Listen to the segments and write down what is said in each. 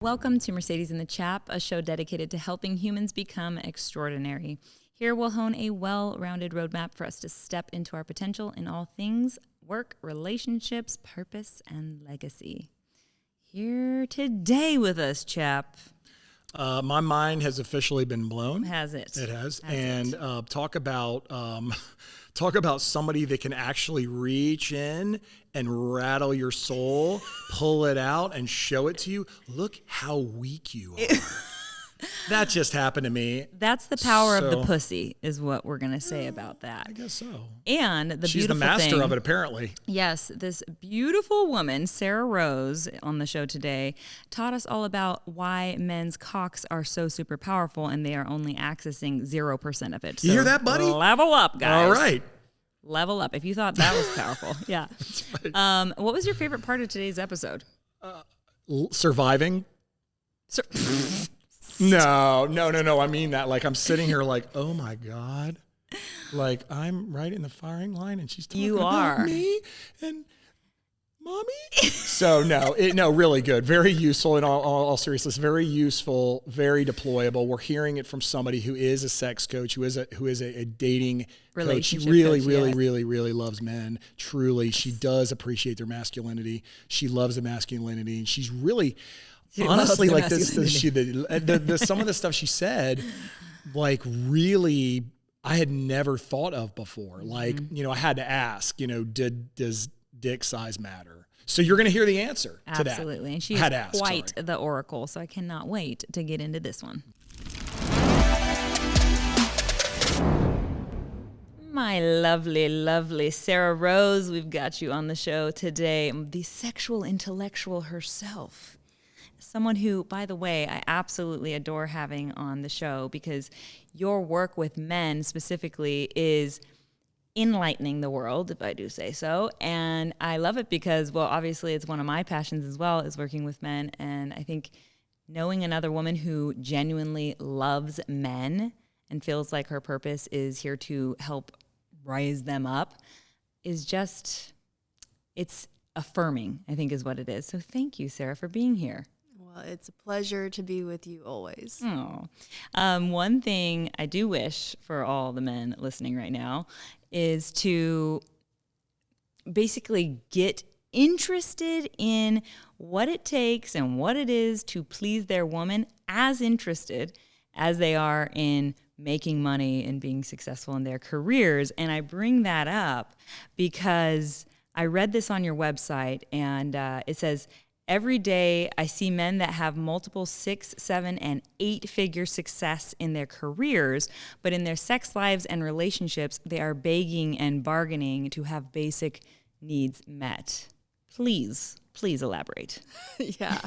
Welcome to Mercedes and the Chap, a show dedicated to helping humans become extraordinary. Here we'll hone a well-rounded roadmap for us to step into our potential in all things work, relationships, purpose, and legacy. Here today with us, Chap. My mind has officially been blown. Has it? It has. Talk about somebody that can actually reach in and rattle your soul, pull it out, and show it to you. Look how weak you are. That just happened to me. That's the power of the pussy, is what we're going to say about that. I guess so. And She's the master of it, apparently. Yes, this beautiful woman, Sarrah Rose, on the show today, taught us all about why men's cocks are so super powerful and they are only accessing 0% of it. You hear that, buddy? Level up, guys. All right. Level up. If you thought that was powerful. Yeah. Right. What was your favorite part of today's episode? Surviving. No. I mean that. Like, I'm sitting here like, oh my God. Like, I'm right in the firing line and she's talking about me and mommy. So no, really good. Very useful in all seriousness. Very useful, very deployable. We're hearing it from somebody who is a sex coach, who is a dating coach. She really loves men. Truly. She does appreciate their masculinity. She loves the masculinity. And she's really... honestly, like this some of the stuff she said, like really, I had never thought of before. Like, I had to ask, does dick size matter? So you're going to hear the answer to that. Absolutely. And she is quite the oracle. So I cannot wait to get into this one. My lovely, lovely Sarrah Rose, we've got you on the show today. The sexual intellectual herself. Someone who, by the way, I absolutely adore having on the show because your work with men specifically is enlightening the world, if I do say so. And I love it because, well, obviously it's one of my passions as well, is working with men. And I think knowing another woman who genuinely loves men and feels like her purpose is here to help rise them up is just, it's affirming, I think is what it is. So thank you, Sarrah, for being here. Well, it's a pleasure to be with you always. Oh, one thing I do wish for all the men listening right now is to basically get interested in what it takes and what it is to please their woman, as interested as they are in making money and being successful in their careers. And I bring that up because I read this on your website, and it says, every day I see men that have multiple 6, 7, and 8-figure success in their careers, but in their sex lives and relationships, they are begging and bargaining to have basic needs met. Please elaborate. Yeah.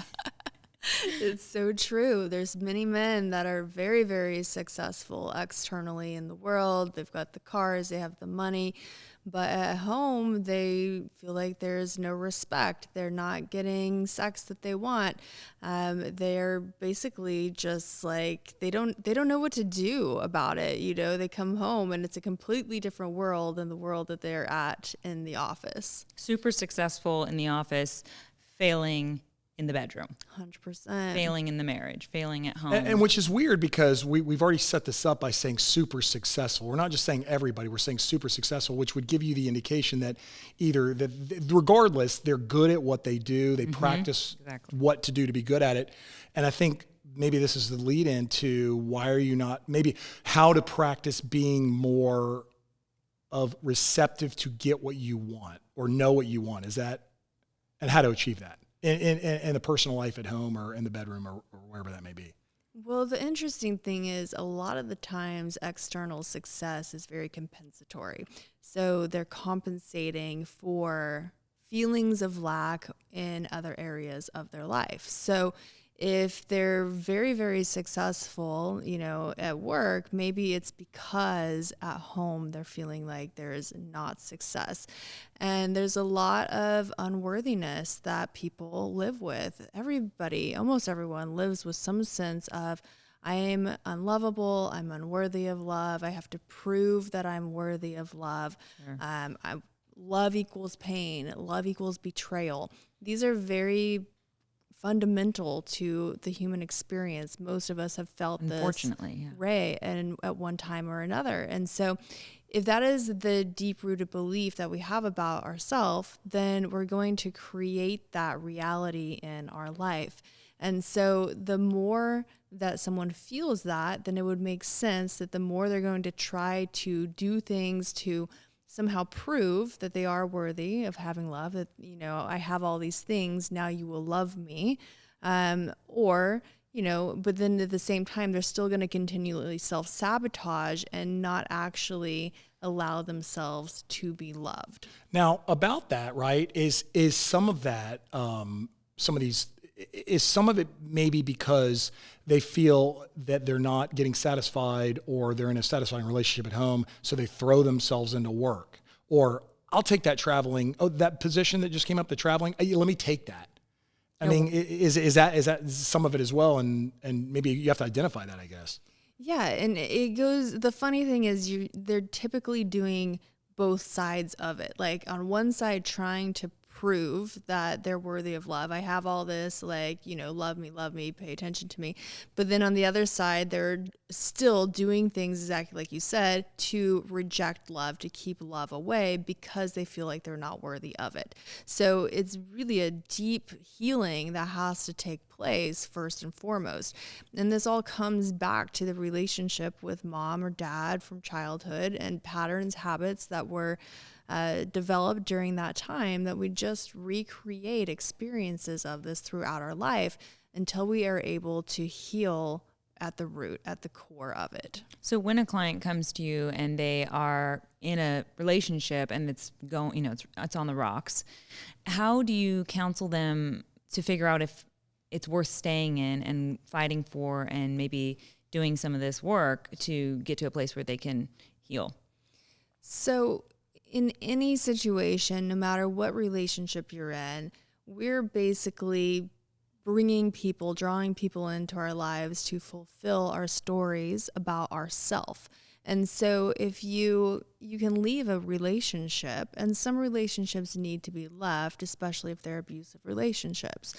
It's so true. There's many men that are very, very successful externally in the world. They've got the cars, they have the money, but at home they feel like there's no respect. They're not getting sex that they want. They're basically just like they don't know what to do about it. They come home and it's a completely different world than the world that they're at in the office. Super successful in the office, failing in the bedroom. 100%. Failing in the marriage, failing at home. And which is weird because we've already set this up by saying super successful. We're not just saying everybody, we're saying super successful, which would give you the indication that regardless, they're good at what they do. They practice what to do to be good at it. And I think maybe this is the lead into maybe how to practice being more of receptive to get what you want or know what you want. And how to achieve that in the personal life at home or in the bedroom or wherever that may be. Well, the interesting thing is a lot of the times external success is very compensatory. So they're compensating for feelings of lack in other areas of their life. So if they're very, very successful, at work, maybe it's because at home they're feeling like there's not success. And there's a lot of unworthiness that people live with. Almost everyone lives with some sense of, I am unlovable, I'm unworthy of love, I have to prove that I'm worthy of love. Sure. Love equals pain, love equals betrayal. These are very fundamental to the human experience. Most of us have felt this, unfortunately, right, and at one time or another. And so if that is the deep-rooted belief that we have about ourselves, then we're going to create that reality in our life. And so the more that someone feels that, then it would make sense that the more they're going to try to do things to somehow prove that they are worthy of having love, that, you know, I have all these things, now you will love me. Or, you know, but then at the same time, they're still going to continually self-sabotage and not actually allow themselves to be loved. Now, about that, right, is some of that, is some of it maybe because they feel that they're not getting satisfied or they're in a satisfying relationship at home, so they throw themselves into work? Or I'll take that traveling, that position that just came up, the traveling, let me take that. I mean, is that some of it as well? And maybe you have to identify that, I guess. Yeah, and it goes, the funny thing is they're typically doing both sides of it. Like on one side, trying to prove that they're worthy of love. I have all this, like, you know, love me, pay attention to me. But then on the other side, they're still doing things exactly like you said to reject love, to keep love away because they feel like they're not worthy of it. So it's really a deep healing that has to take place first and foremost. And this all comes back to the relationship with mom or dad from childhood and patterns, habits that were developed during that time, that we just recreate experiences of this throughout our life until we are able to heal at the root, at the core of it. So when a client comes to you and they are in a relationship and it's going, you know, it's on the rocks, how do you counsel them to figure out if it's worth staying in and fighting for and maybe doing some of this work to get to a place where they can heal? So in any situation, no matter what relationship you're in, we're basically drawing people into our lives to fulfill our stories about ourselves. And so if you can leave a relationship, and some relationships need to be left, especially if they're abusive relationships.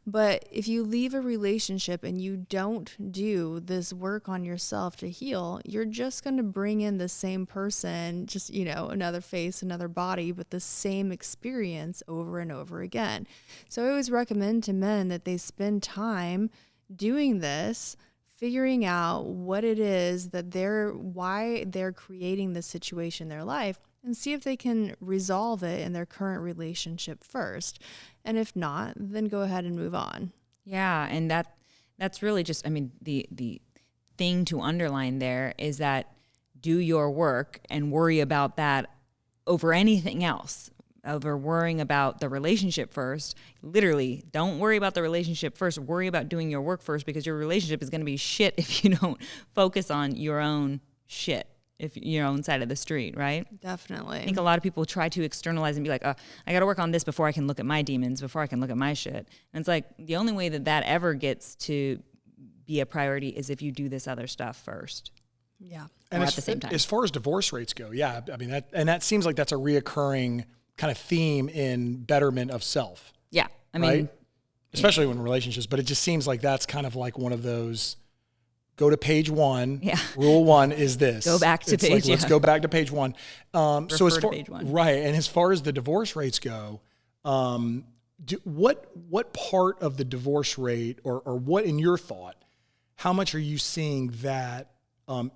But if you leave a relationship and you don't do this work on yourself to heal, you're just going to bring in the same person, just, you know, another face, another body, but the same experience over and over again. So I always recommend to men that they spend time doing this, figuring out what it is that why they're creating this situation in their life, and see if they can resolve it in their current relationship first. And if not, then go ahead and move on. Yeah, and that's really just, I mean, the thing to underline there is that do your work and worry about that over anything else. Over worrying about the relationship first. Literally, don't worry about the relationship first. Worry about doing your work first, because your relationship is going to be shit if you don't focus on your own shit, if your own side of the street, right? Definitely. I think a lot of people try to externalize and be like, I got to work on this before I can look at my demons, before I can look at my shit. And it's like the only way that ever gets to be a priority is if you do this other stuff first. Yeah. And at the same time. As far as divorce rates go, yeah, I mean, that seems like that's a reoccurring kind of theme in betterment of self. Yeah. I mean, right? Especially when relationships, but it just seems like that's kind of like one of those, go to page one. Yeah. Rule one is this. Go back to it's page, like, let's go back to page one. Refer to page one. Right. And as far as the divorce rates go, what part of the divorce rate or what in your thought, how much are you seeing that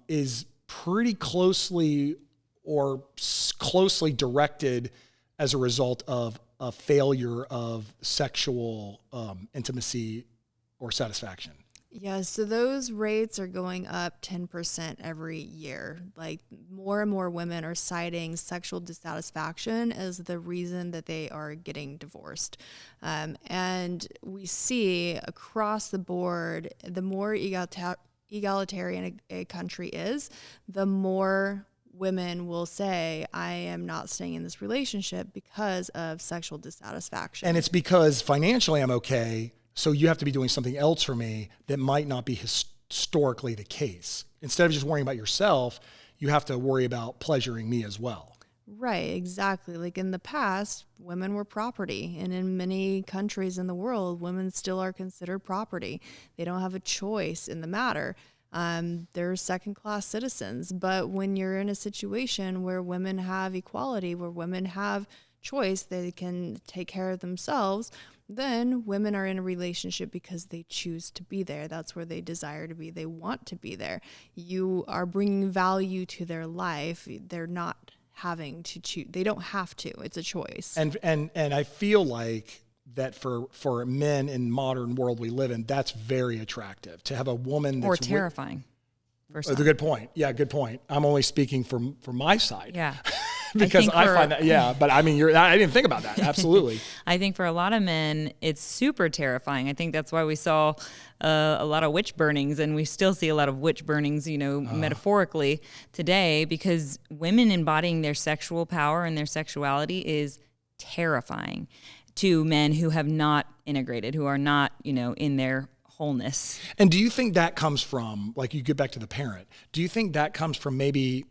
is pretty closely directed as a result of a failure of sexual intimacy or satisfaction? Yeah, so those rates are going up 10% every year. Like more and more women are citing sexual dissatisfaction as the reason that they are getting divorced. And we see across the board, the more egalitarian a country is, the more women will say, I am not staying in this relationship because of sexual dissatisfaction. And it's because financially I'm okay, so you have to be doing something else for me that might not be historically the case. Instead of just worrying about yourself, you have to worry about pleasuring me as well. Right, exactly. Like in the past, women were property, and in many countries in the world, women still are considered property. They don't have a choice in the matter. They're second-class citizens. But when you're in a situation where women have equality, where women have choice, they can take care of themselves, then women are in a relationship because they choose to be there. That's where they desire to be. They want to be there. You are bringing value to their life. They're not having to choose. They don't have to. It's a choice. And I feel like that for men in modern world we live in, that's very attractive to have a woman that's or terrifying. That's a good point. Yeah, good point. I'm only speaking from my side. Yeah. Because I find that, yeah, but I mean, I didn't think about that. Absolutely. I think for a lot of men, it's super terrifying. I think that's why we saw a lot of witch burnings, and we still see a lot of witch burnings, metaphorically today, because women embodying their sexual power and their sexuality is terrifying to men who have not integrated, who are not, in their wholeness. And do you think that comes from, like, you get back to the parent, do you think that comes from maybe,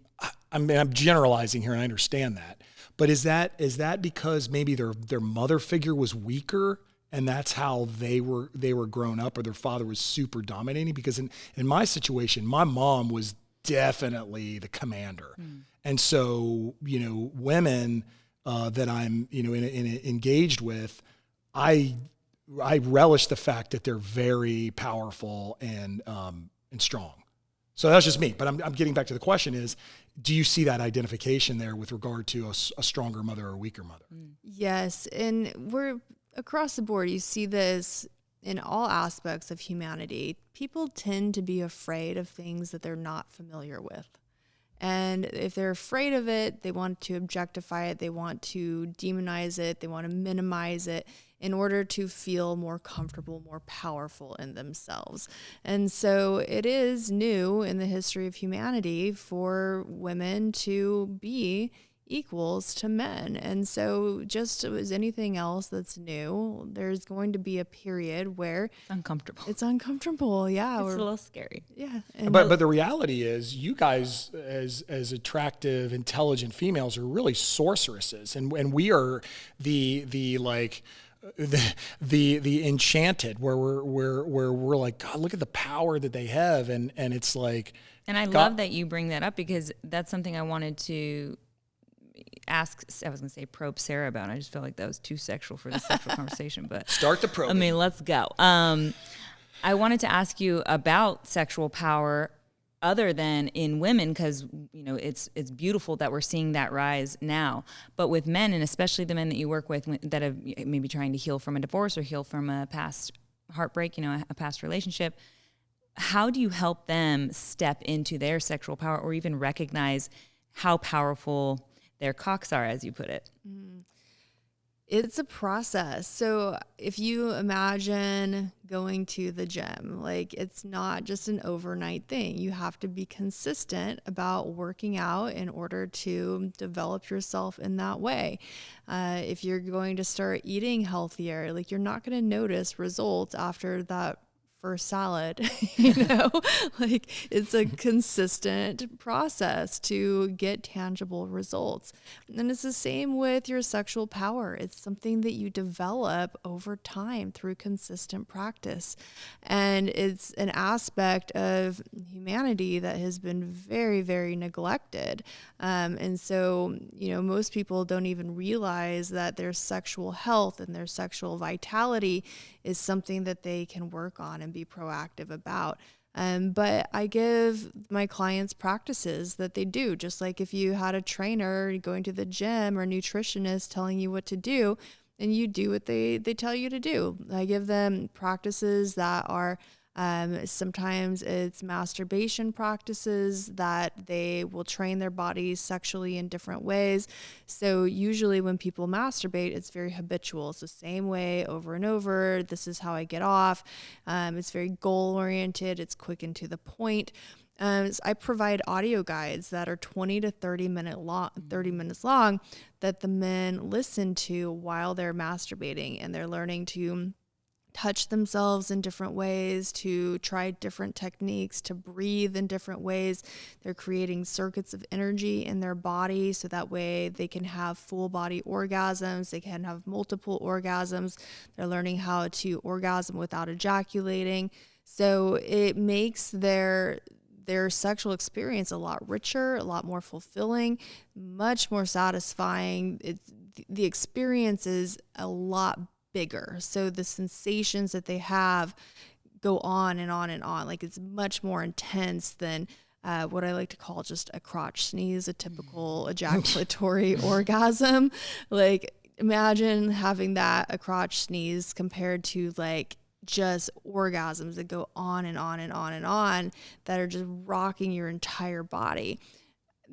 I mean, I'm generalizing here and I understand that, but is that because maybe their mother figure was weaker and that's how they were grown up, or their father was super dominating? Because in my situation, my mom was definitely the commander. And so, women that I'm, engaged with, I relish the fact that they're very powerful and strong. So that's just me, but I'm getting back to the question is, do you see that identification there with regard to a stronger mother or a weaker mother? Yes, and we're across the board. You see this in all aspects of humanity. People tend to be afraid of things that they're not familiar with. And if they're afraid of it, they want to objectify it, they want to demonize it, they want to minimize it in order to feel more comfortable, more powerful in themselves. And so it is new in the history of humanity for women to be equals to men. And so just as anything else that's new, there's going to be a period where It's uncomfortable. Yeah. It's a little scary. Yeah. But the reality is, you guys as attractive, intelligent females are really sorceresses, and we are the enchanted, where we're like, God, look at the power that they have, and it's like. And I love that you bring that up, because that's something I wanted to ask. I was going to say probe Sarrah about. I just felt like that was too sexual for the sexual conversation, but start the probe. I mean, let's go. I wanted to ask you about sexual power other than in women, because it's beautiful that we're seeing that rise now. But with men, and especially the men that you work with that have maybe trying to heal from a divorce or heal from a past heartbreak, a past relationship, how do you help them step into their sexual power, or even recognize how powerful their cocks are, as you put it? It's a process. So if you imagine going to the gym, like, it's not just an overnight thing. You have to be consistent about working out in order to develop yourself in that way. If you're going to start eating healthier, like, you're not going to notice results after that first salad, like, it's a consistent process to get tangible results. And it's the same with your sexual power. It's something that you develop over time through consistent practice. And it's an aspect of humanity that has been very, very neglected. And so, most people don't even realize that their sexual health and their sexual vitality is something that they can work on and be proactive about. But I give my clients practices that they do, just like if you had a trainer going to the gym or a nutritionist telling you what to do, and you do what they tell you to do. I give them practices that are sometimes it's masturbation practices that they will train their bodies sexually in different ways. So usually when people masturbate, it's very habitual. It's the same way over and over. This is how I get off. It's very goal oriented. It's quick and to the point. So I provide audio guides that are 20 to 30 minutes long that the men listen to while they're masturbating, and they're learning to touch themselves in different ways, to try different techniques, to breathe in different ways. They're creating circuits of energy in their body so that way they can have full body orgasms. They can have multiple orgasms. They're learning how to orgasm without ejaculating. So it makes their sexual experience a lot richer, a lot more fulfilling, much more satisfying. The experience is a lot bigger. So the sensations that they have go on and on and on. Like it's much more intense than what I like to call just a crotch sneeze, a typical ejaculatory orgasm. Like imagine having that, a crotch sneeze, compared to like just orgasms that go on and on and on and on that are just rocking your entire body.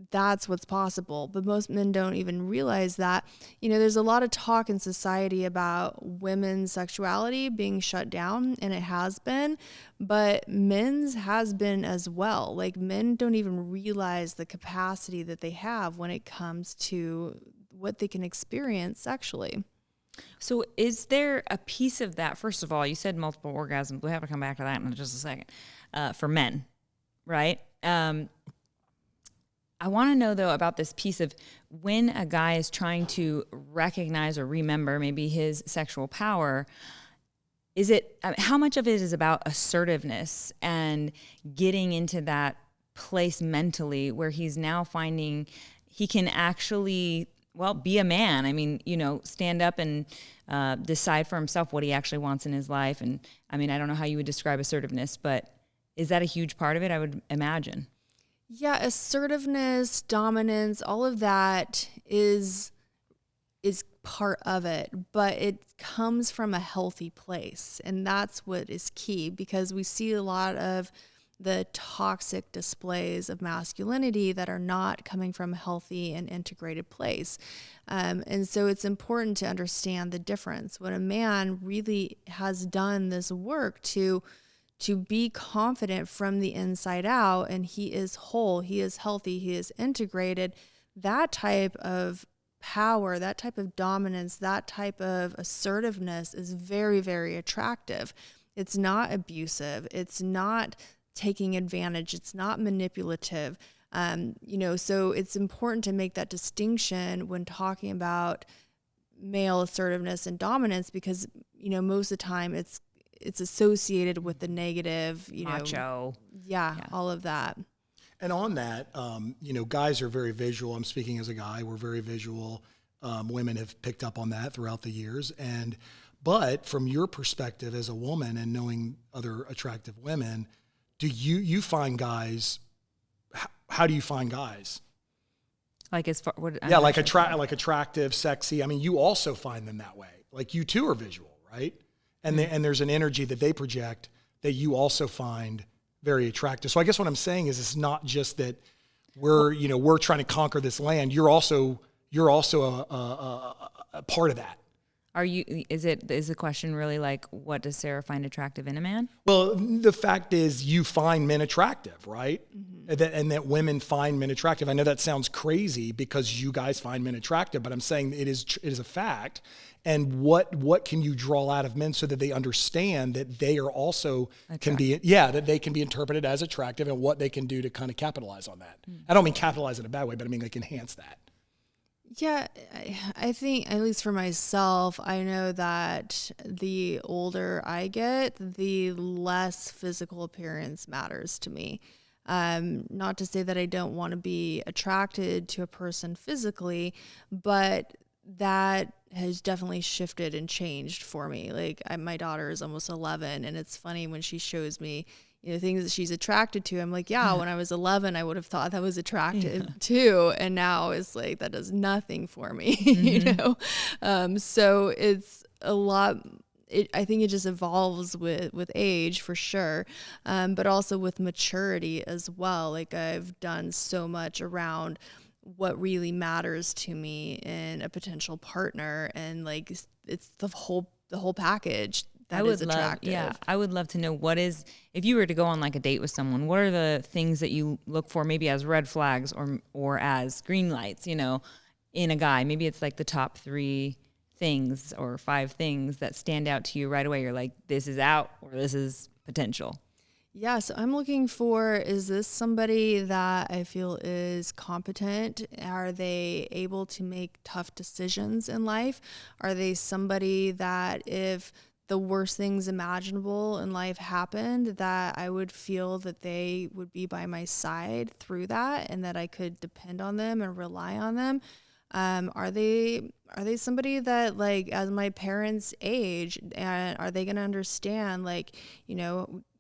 That's what's possible. But most men don't even realize that. You know, there's a lot of talk in society about women's sexuality being shut down, and it has been, but men's has been as well. Like men don't even realize the capacity that they have when it comes to what they can experience sexually. So is there a piece of that? First of all, you said multiple orgasms. We have to come back to that in just a second. For men, right? I want to know, though, about this piece of when a guy is trying to recognize or remember maybe his sexual power, is it, how much of it is about assertiveness and getting into that place mentally where he's now finding he can actually, well, be a man. I mean, you know, stand up and decide for himself what he actually wants in his life. And I mean, I don't know how you would describe assertiveness, but is that a huge part of it? I would imagine. Yeah, assertiveness, dominance, all of that is part of it, but it comes from a healthy place. And that's what is key, because we see a lot of the toxic displays of masculinity that are not coming from a healthy and integrated place. And so it's important to understand the difference. When a man really has done this work to be confident from the inside out, and he is whole, he is healthy, he is integrated, that type of power, that type of dominance, that type of assertiveness is very, very attractive. It's not abusive. It's not taking advantage. It's not manipulative. So it's important to make that distinction when talking about male assertiveness and dominance, because, most of the time it's associated with the negative, macho. Yeah, all of that. And on that, guys are very visual. I'm speaking as a guy. We're very visual. Women have picked up on that throughout the years. But from your perspective as a woman and knowing other attractive women, do you find guys? How do you find guys? Like as far, attractive, sexy. I mean, you also find them that way. Like you too are visual, right? And and there's an energy that they project that you also find very attractive. So I guess what I'm saying is it's not just that we're trying to conquer this land. You're also a part of that. Is the question really like, what does Sarrah find attractive in a man? Well, the fact is you find men attractive, right? Mm-hmm. And that women find men attractive. I know that sounds crazy because you guys find men attractive, but I'm saying it is a fact. And what can you draw out of men so that they understand that they are also that they can be interpreted as attractive, and what they can do to kind of capitalize on that. Mm. I don't mean capitalize in a bad way, but I mean like enhance that. Yeah, I think, at least for myself, I know that the older I get, the less physical appearance matters to me. Not to say that I don't want to be attracted to a person physically, but that has definitely shifted and changed for me. Like my daughter is almost 11, and it's funny when she shows me things that she's attracted to. I'm like, when I was 11, I would have thought that was attractive too. And now it's like, that does nothing for me, mm-hmm. So it's a lot. I think it just evolves with age for sure. But also with maturity as well. Like I've done so much around what really matters to me in a potential partner. And like, it's the whole package. That is attractive. I would love to know if you were to go on like a date with someone, what are the things that you look for maybe as red flags or as green lights, in a guy? Maybe it's like the top 3 things or 5 things that stand out to you right away? You're like, this is out or this is potential. Yeah, so I'm looking for, is this somebody that I feel is competent? Are they able to make tough decisions in life? Are they somebody that if the worst things imaginable in life happened, that I would feel that they would be by my side through that and that I could depend on them and rely on them? Are they somebody that, like, as my parents age, and are they going to understand, like,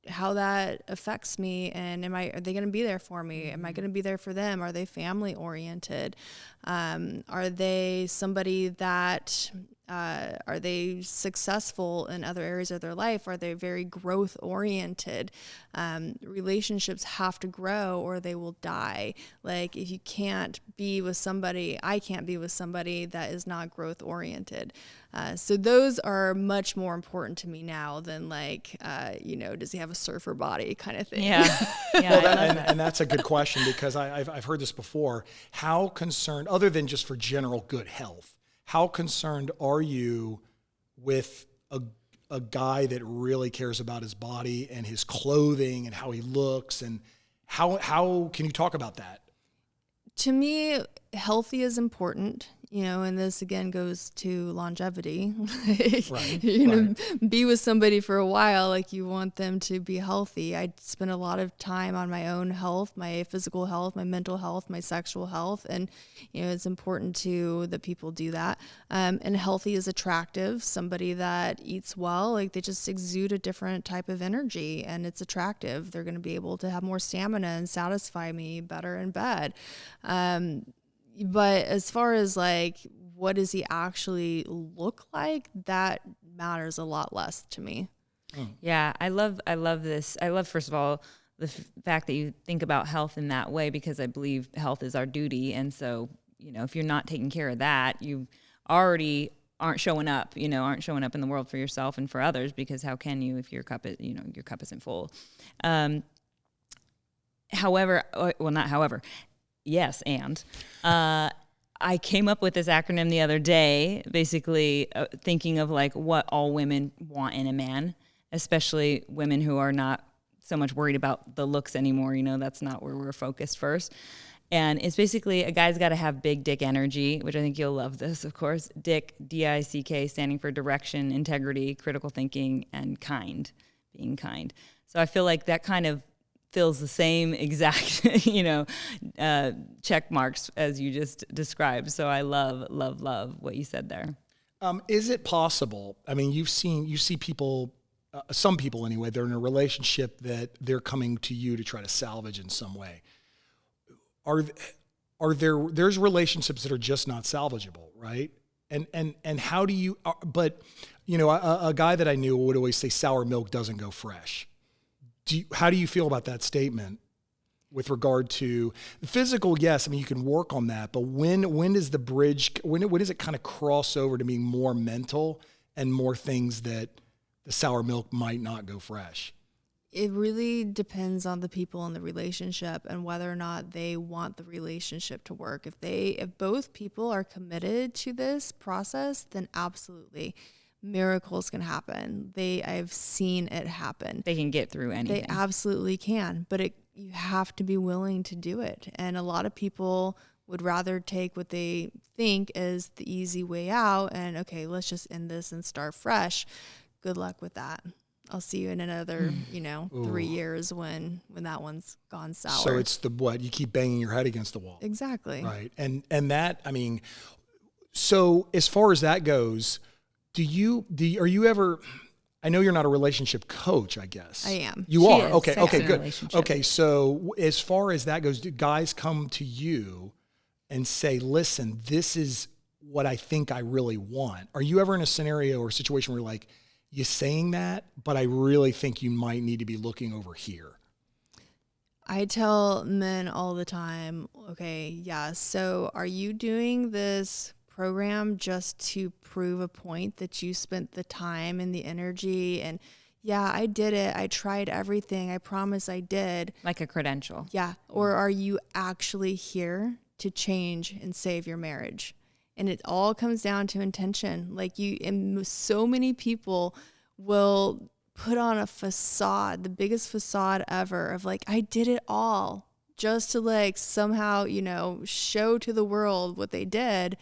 how that affects me, and are they going to be there for me? Am I going to be there for them? Are they family oriented? Are they somebody that are they successful in other areas of their life? Are they very growth oriented? Relationships have to grow or they will die. Like, if you can't be with somebody, I can't be with somebody that is not growth oriented. So those are much more important to me now than, like, does he have a surfer body kind of thing? Yeah. Well, and that's a good question, because I've heard this before. How concerned, other than just for general good health, how concerned are you with a guy that really cares about his body and his clothing and how he looks, and how can you talk about that? To me, healthy is important, and this again goes to longevity. Right. Be with somebody for a while, like, you want them to be healthy. I spend a lot of time on my own health, my physical health, my mental health, my sexual health, and it's important that people do that. And healthy is attractive. Somebody that eats well, like, they just exude a different type of energy, and it's attractive. They're going to be able to have more stamina and satisfy me better in bed. But as far as, like, what does he actually look like, that matters a lot less to me. Yeah, I love this. I love, first of all, the fact that you think about health in that way, because I believe health is our duty. And so, if you're not taking care of that, you already aren't showing up in the world for yourself and for others, because how can you if your cup isn't full? I came up with this acronym the other day, basically thinking of, like, what all women want in a man, especially women who are not so much worried about the looks anymore. That's not where we're focused first. And it's basically, a guy's got to have big dick energy, which I think you'll love this, of course. Dick, D-I-C-K, standing for direction, integrity, critical thinking, and being kind. So I feel like that kind of fills the same exact, check marks as you just described. So I love what you said there. Is it possible? I mean, you see people, some people anyway, they're in a relationship that they're coming to you to try to salvage in some way. There's relationships that are just not salvageable, right? And how do you, a guy that I knew would always say sour milk doesn't go fresh. How do you feel about that statement with regard to physical? Yes, I mean, you can work on that, but when does the bridge, when does it kind of cross over to being more mental and more things that the sour milk might not go fresh? It really depends on the people in the relationship and whether or not they want the relationship to work. If both people are committed to this process, then absolutely. Miracles can happen. I've seen it happen. They can get through anything. They absolutely can, but you have to be willing to do it. And a lot of people would rather take what they think is the easy way out and, okay, let's just end this and start fresh. Good luck with that. I'll see you in another, 3 years when that one's gone sour. So it's you keep banging your head against the wall. Exactly. Right. And that, I mean, so as far as that goes, are you ever, I know you're not a relationship coach, I guess. I am. You are? Is. Okay, good. Okay, so as far as that goes, do guys come to you and say, listen, this is what I think I really want? Are you ever in a scenario or situation where you're like, you're saying that, but I really think you might need to be looking over here? I tell men all the time, okay, yeah, so are you doing this program just to prove a point that you spent the time and the energy and, yeah, I did it. I tried everything. I promise I did. Like a credential. Yeah. Or are you actually here to change and save your marriage? And it all comes down to intention. Like and so many people will put on a facade, the biggest facade ever of like, I did it all just to like somehow, show to the world what they did,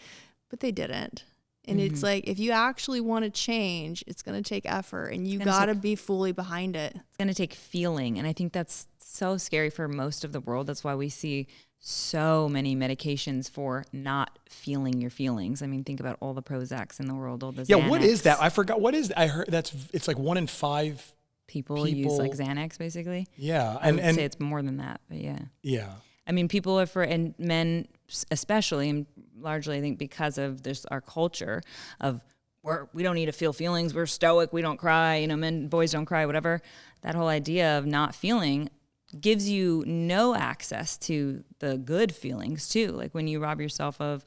but they didn't. And it's like, if you actually want to change, it's going to take effort, and you got to be fully behind it. It's going to take feeling. And I think that's so scary for most of the world. That's why we see so many medications for not feeling your feelings. I mean, think about all the Prozacs in the world, all the Xanax. What is that? I forgot. What is that? I heard it's like 1 in 5 people use like Xanax, basically. Yeah. I would say it's more than that, but yeah. Yeah. I mean, people are and men especially, and largely I think because of this, our culture of we don't need to feel feelings. We're stoic. We don't cry. Boys don't cry, whatever. That whole idea of not feeling gives you no access to the good feelings too. Like when you rob yourself of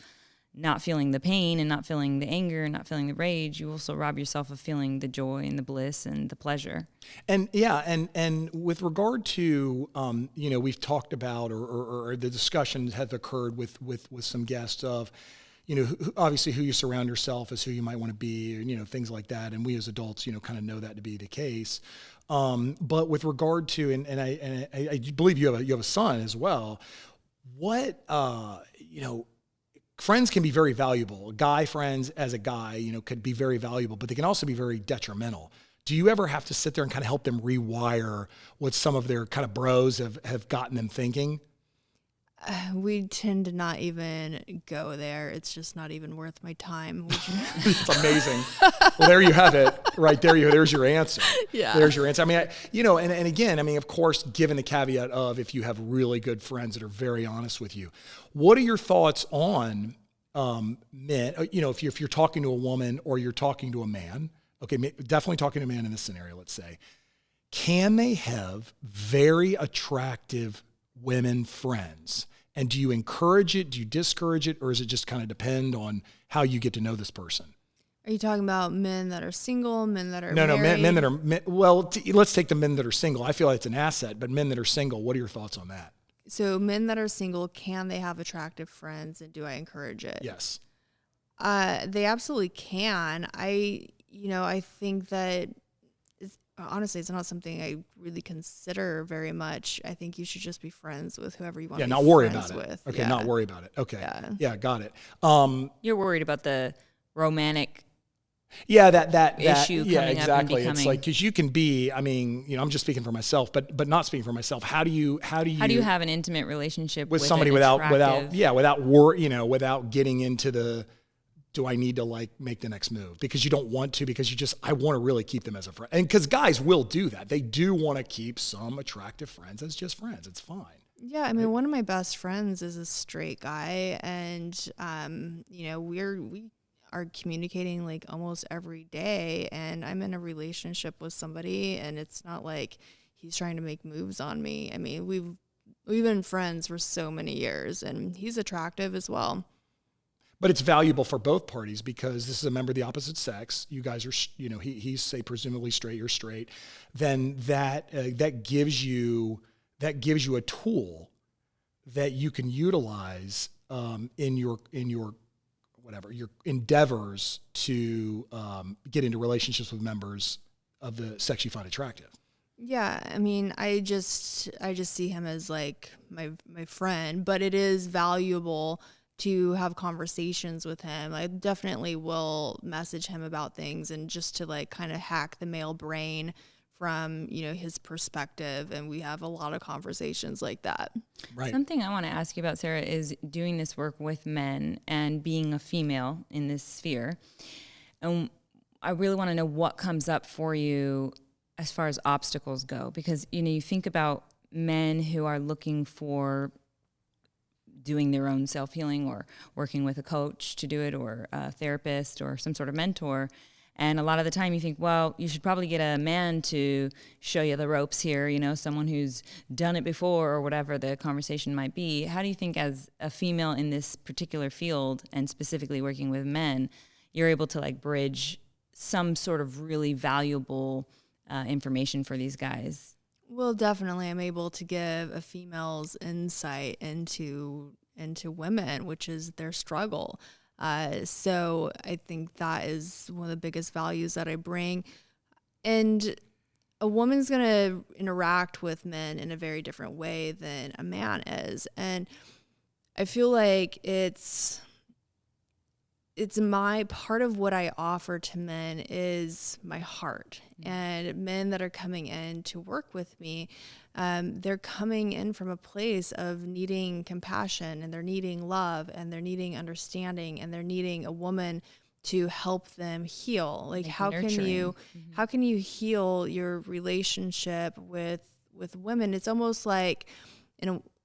not feeling the pain and not feeling the anger and not feeling the rage, you also rob yourself of feeling the joy and the bliss and the pleasure. And and with regard to, we've talked about, or the discussions have occurred with some guests of, obviously who you surround yourself is who you might want to be, and, things like that. And we as adults, kind of know that to be the case. But with regard to, and I believe you have a son as well. What, friends can be very valuable. Guy friends as a guy, could be very valuable, but they can also be very detrimental. Do you ever have to sit there and kind of help them rewire what some of their kind of bros have gotten them thinking? We tend to not even go there. It's just not even worth my time. It's amazing. Well, there you have it. Right there. There's your answer. Yeah. There's your answer. I mean, and again, I mean, of course, given the caveat of if you have really good friends that are very honest with you, what are your thoughts on men? If you're talking to a woman or you're talking to a man, okay, definitely talking to a man in this scenario, let's say, can they have very attractive women friends? And do you encourage it? Do you discourage it? Or does it just kind of depend on how you get to know this person? Are you talking about men that are single, men that are No, married? men that are, let's take the men that are single. I feel like it's an asset, but men that are single, what are your thoughts on that? So men that are single, can they have attractive friends, and do I encourage it? Yes. They absolutely can. I think that honestly, it's not something I really consider very much. I think you should just be friends with whoever you want to be not worry friends about it. with. Okay, Yeah. not worry about it. Okay. Yeah, got it. You're worried about the romantic that issue coming up and exactly. becoming. It's like, because you can be, I mean, I'm just speaking for myself, but not speaking for myself. How do you have an intimate relationship with somebody without getting into the, do I need to like make the next move? Because you don't want to, because I want to really keep them as a friend. And because guys will do that. They do want to keep some attractive friends as just friends. It's fine. Yeah, I mean, one of my best friends is a straight guy, and we are communicating like almost every day, and I'm in a relationship with somebody, and it's not like he's trying to make moves on me. I mean, we've been friends for so many years, and he's attractive as well. But it's valuable for both parties, because this is a member of the opposite sex. You guys are, he's say presumably straight, you're straight. Then that gives you a tool that you can utilize in your your endeavors to get into relationships with members of the sex you find attractive. Yeah, I mean, I just see him as like my friend, but it is valuable to have conversations with him. I definitely will message him about things, and just to like kind of hack the male brain from, his perspective. And we have a lot of conversations like that. Right. Something I want to ask you about, Sarrah, is doing this work with men and being a female in this sphere. And I really want to know what comes up for you as far as obstacles go, because, you think about men who are looking for doing their own self-healing or working with a coach to do it, or a therapist or some sort of mentor. And a lot of the time you think, well, you should probably get a man to show you the ropes here, someone who's done it before, or whatever the conversation might be. How do you think, as a female in this particular field, and specifically working with men, you're able to like bridge some sort of really valuable information for these guys? Well, definitely I'm able to give a female's insight into women, which is their struggle. So I think that is one of the biggest values that I bring. And a woman's going to interact with men in a very different way than a man is. And I feel like it's my part of what I offer to men is my heart. And men that are coming in to work with me, they're coming in from a place of needing compassion, and they're needing love, and they're needing understanding, and they're needing a woman to help them heal. Like, how can you heal your relationship with women? It's almost like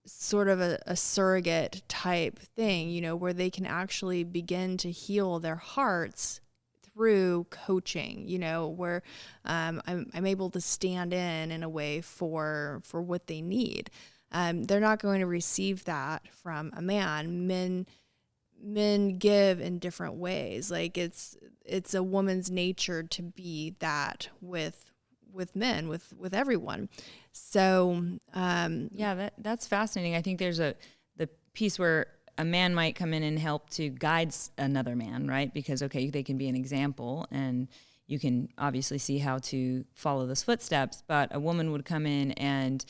sort of a surrogate type thing, you know, where they can actually begin to heal their hearts through coaching, you know, where I'm able to stand in a way for what they need. They're not going to receive that from a man. Men give in different ways. Like, it's a woman's nature to be that with men, with everyone. So that's fascinating. I think there's the piece where a man might come in and help to guide another man, right? Because they can be an example, and you can obviously see how to follow those footsteps. But a woman would come in and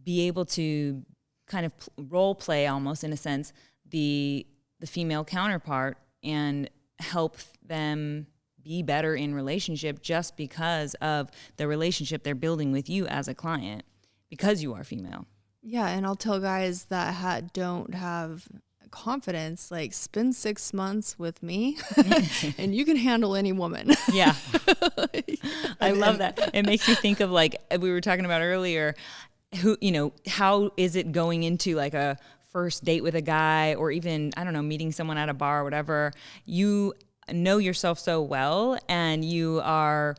be able to kind of role play, almost in a sense, the female counterpart, and help them be better in relationship just because of the relationship they're building with you as a client, because you are female. Yeah, and I'll tell guys that don't have confidence, like, spend 6 months with me and you can handle any woman. Yeah. I love that. It makes me think of, like, we were talking about earlier, how is it going into like a first date with a guy, or even, I don't know, meeting someone at a bar or whatever. You know yourself so well, and you are,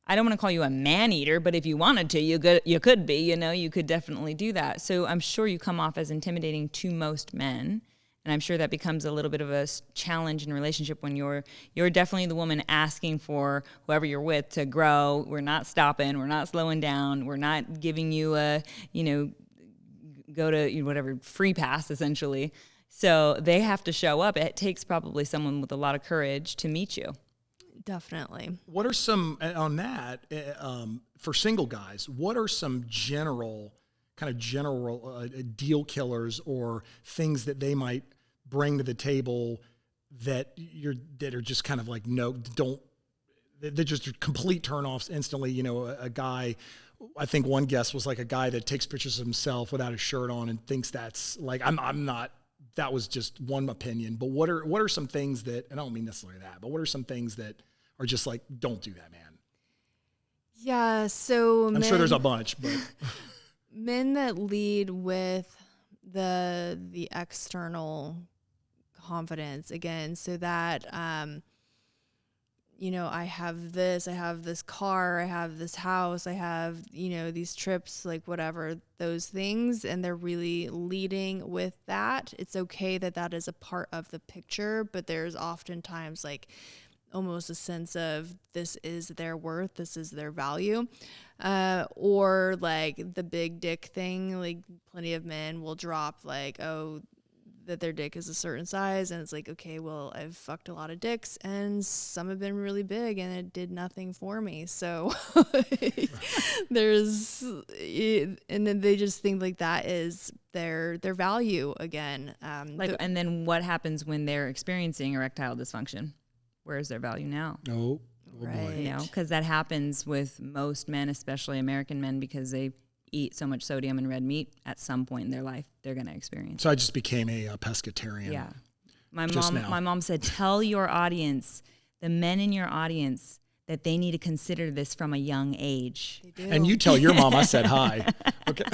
I don't want to call you a man eater, but if you wanted to, you could be, you could definitely do that. So I'm sure you come off as intimidating to most men. And I'm sure that becomes a little bit of a challenge in a relationship when you're definitely the woman asking for whoever you're with to grow. We're not stopping. We're not slowing down. We're not giving you a, go to whatever free pass, essentially. So they have to show up. It takes probably someone with a lot of courage to meet you. Definitely. What are some, on that, for single guys, what are some general deal killers, or things that they might bring to the table that are just kind of like, they're just complete turnoffs instantly? A guy, I think one guest was like a guy that takes pictures of himself without a shirt on and thinks that's like, I'm not, that was just one opinion, but what are some things that, and I don't mean necessarily that, but what are some things that are just like, don't do that, man? Yeah. So I'm sure there's a bunch, but men that lead with the external confidence again, so that, I have this car, I have this house, I have, these trips, like whatever, those things. And they're really leading with that. It's okay that is a part of the picture, but there's oftentimes like almost a sense of this is their worth, this is their value. Or like the big dick thing, like plenty of men will drop like, that their dick is a certain size, and it's like, okay, well, I've fucked a lot of dicks and some have been really big and it did nothing for me. So and then they just think like that is their value again. And then what happens when they're experiencing erectile dysfunction? Where is their value now? Oh right. boy. Because that happens with most men, especially American men, because they eat so much sodium and red meat. At some point in their life, they're going to experience. So I just became a pescatarian. Yeah. My mom said, tell your audience, the men in your audience, that they need to consider this from a young age. And you tell your mom I said hi. Okay.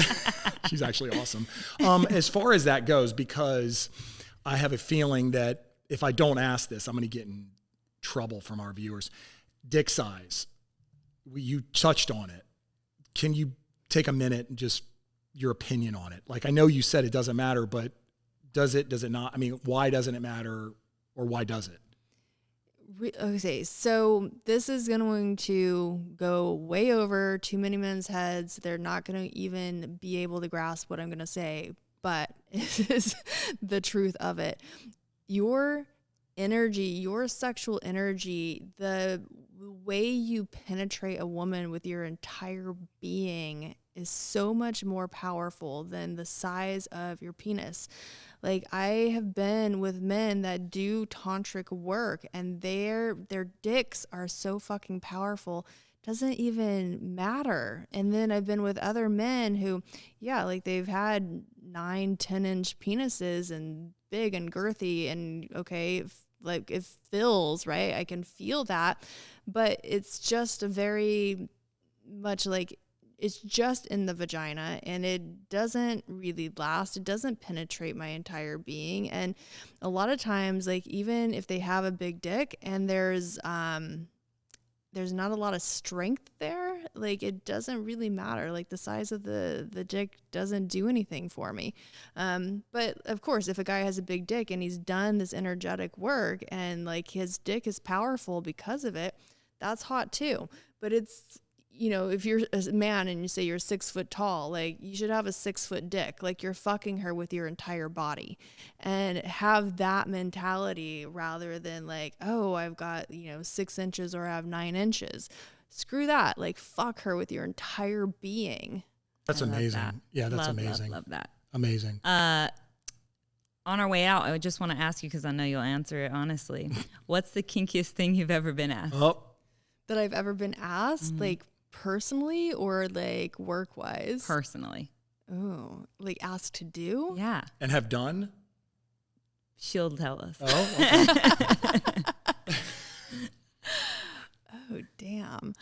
She's actually awesome. As far as that goes, because I have a feeling that if I don't ask this, I'm going to get in trouble from our viewers. Dick size. You touched on it. Can you take a minute and just your opinion on it? Like, I know you said it doesn't matter, but does it not? I mean, why doesn't it matter, or why does it? Okay, so this is going to go way over too many men's heads. They're not going to even be able to grasp what I'm going to say, but it is the truth of it. Your energy, your sexual energy, the way you penetrate a woman with your entire being is so much more powerful than the size of your penis. Like, I have been with men that do tantric work, and their dicks are so fucking powerful, doesn't even matter. And then I've been with other men who, yeah, like they've had 9-10 inch penises and big and girthy, and okay, like it fills, right? I can feel that, but it's just a very much like, it's just in the vagina, and it doesn't really last. It doesn't penetrate my entire being. And a lot of times, like, even if they have a big dick and there's not a lot of strength there, like, it doesn't really matter. Like, the size of the dick doesn't do anything for me. But of course, if a guy has a big dick and he's done this energetic work and like his dick is powerful because of it, that's hot too. But it's, you know, if you're a man and you say you're 6 foot tall, like, you should have a 6 foot dick. Like, you're fucking her with your entire body, and have that mentality rather than like, oh, I've got, 6 inches or I have 9 inches. Screw that. Like, fuck her with your entire being. That's amazing. That. Yeah, that's love, amazing. Love that. Amazing. On our way out, I just want to ask you, because I know you'll answer it honestly. What's the kinkiest thing you've ever been asked? Oh. That I've ever been asked? Like, personally or like work wise? Personally. Oh, like asked to do? Yeah. And have done? She'll tell us. Oh, okay. Oh, damn.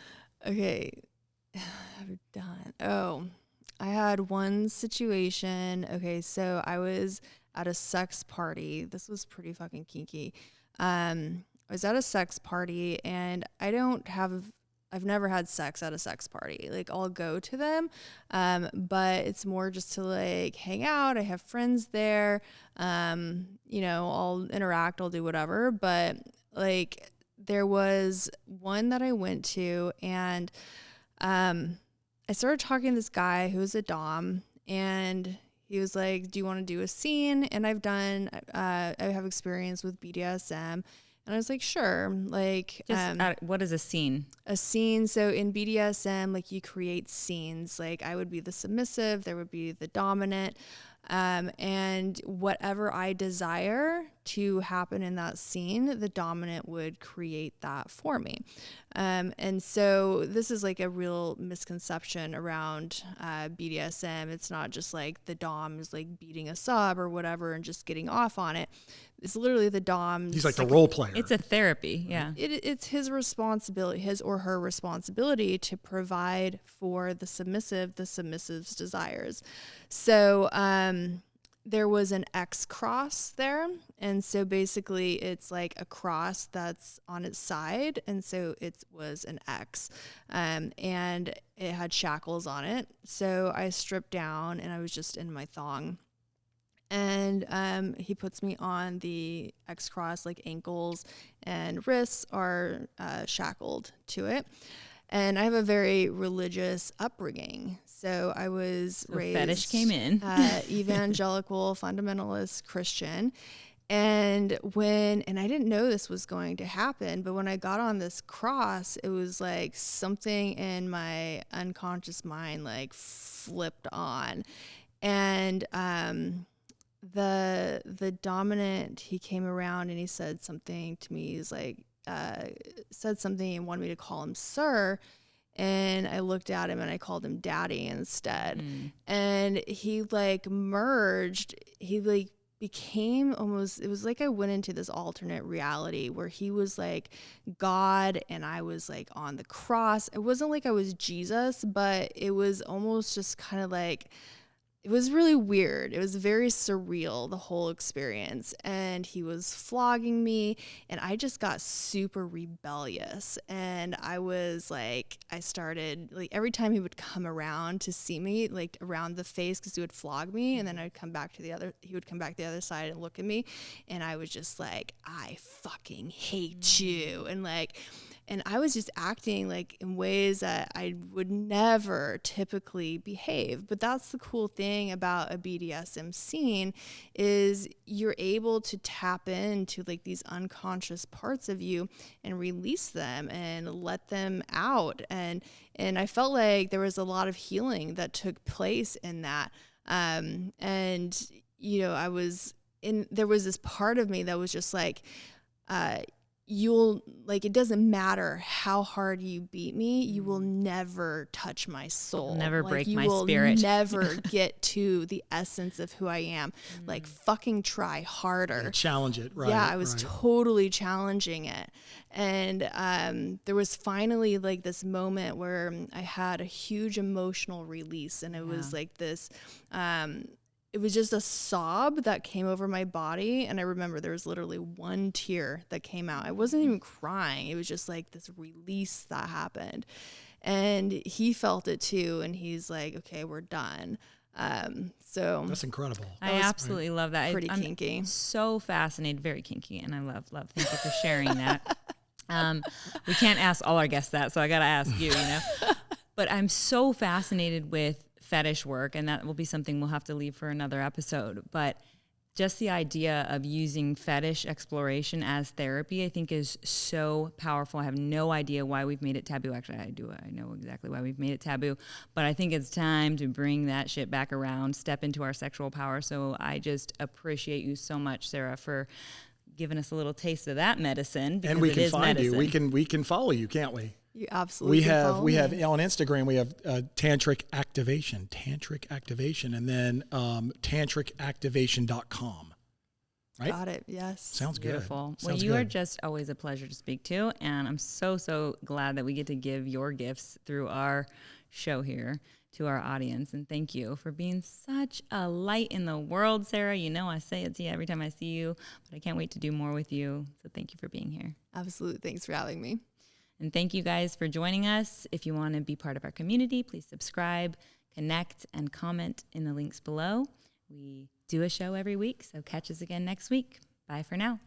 Okay. I've done. Oh, I had one situation. Okay. So I was at a sex party. This was pretty fucking kinky. I was at a sex party, and I've never had sex at a sex party. Like, I'll go to them, but it's more just to like hang out. I have friends there. I'll interact, I'll do whatever. But like, there was one that I went to, and I started talking to this guy who was a dom, and he was like, do you want to do a scene? And I have experience with BDSM. And I was like, sure. Like, what is a scene? A scene. So in BDSM, like, you create scenes. Like, I would be the submissive, there would be the dominant, and whatever I desire to happen in that scene, the dominant would create that for me. And so this is like a real misconception around BDSM. It's not just like the dom is like beating a sub or whatever and just getting off on it. It's literally the dom. He's like the role player. It's a therapy, yeah. It's his responsibility, his or her responsibility to provide for the submissive's desires. So there was an X cross there. And so basically it's like a cross that's on its side. And so it was an X. And it had shackles on it. So I stripped down and I was just in my thong. And he puts me on the X cross, like ankles and wrists are shackled to it. And I have a very religious upbringing. So I was raised fetish came in. Evangelical, fundamentalist Christian. And I didn't know this was going to happen, but when I got on this cross, it was like something in my unconscious mind like flipped on. And the dominant, he came around and he said something to me. He's like, said something and wanted me to call him sir. And I looked at him and I called him daddy instead. And he like merged, he like became almost, it was like I went into this alternate reality where he was like God and I was like on the cross. It wasn't like I was Jesus, but it was almost just kind of like, it was really weird. It was very surreal, the whole experience. And he was flogging me and I just got super rebellious. And I was like, I started like every time he would come around to see me, like around the face, because he would flog me. And then he would come back to the other side and look at me. And I was just like, I fucking hate you. And like, And I was just acting like in ways that I would never typically behave. But that's the cool thing about a BDSM scene is you're able to tap into like these unconscious parts of you and release them and let them out. And I felt like there was a lot of healing that took place in that. And, you know, there was this part of me that was just like, it doesn't matter how hard you beat me, you will never touch my soul. Never break my spirit. You will never get to the essence of who I am. Like, fucking try harder. Yeah, challenge it, right? Yeah, I was totally challenging it. And there was finally like this moment where I had a huge emotional release, and it was like this, it was just a sob that came over my body. And I remember there was literally one tear that came out. I wasn't even crying. It was just like this release that happened. And he felt it too. And he's like, okay, we're done. So that's incredible. I absolutely love that. Pretty kinky. I'm so fascinated, very kinky. And I love. Thank you for sharing that. We can't ask all our guests that, so I got to ask you, but I'm so fascinated with fetish work, and that will be something we'll have to leave for another episode. But just the idea of using fetish exploration as therapy, I think, is so powerful. I have no idea why we've made it taboo. Actually, I do. I know exactly why we've made it taboo. But I think it's time to bring that shit back around, step into our sexual power. So I just appreciate you so much, Sarrah, for giving us a little taste of that medicine. And we can find you. We can follow you, can't we? You absolutely we have me. On Instagram we have tantric activation, and then tantricactivation.com. Right? Got it. Yes. Sounds beautiful. Good. Well, you are just always a pleasure to speak to, and I'm so glad that we get to give your gifts through our show here to our audience. And thank you for being such a light in the world, Sarrah. I say it to you every time I see you, but I can't wait to do more with you. So thank you for being here. Absolutely. Thanks for having me. And thank you guys for joining us. If you want to be part of our community, please subscribe, connect, and comment in the links below. We do a show every week, so catch us again next week. Bye for now.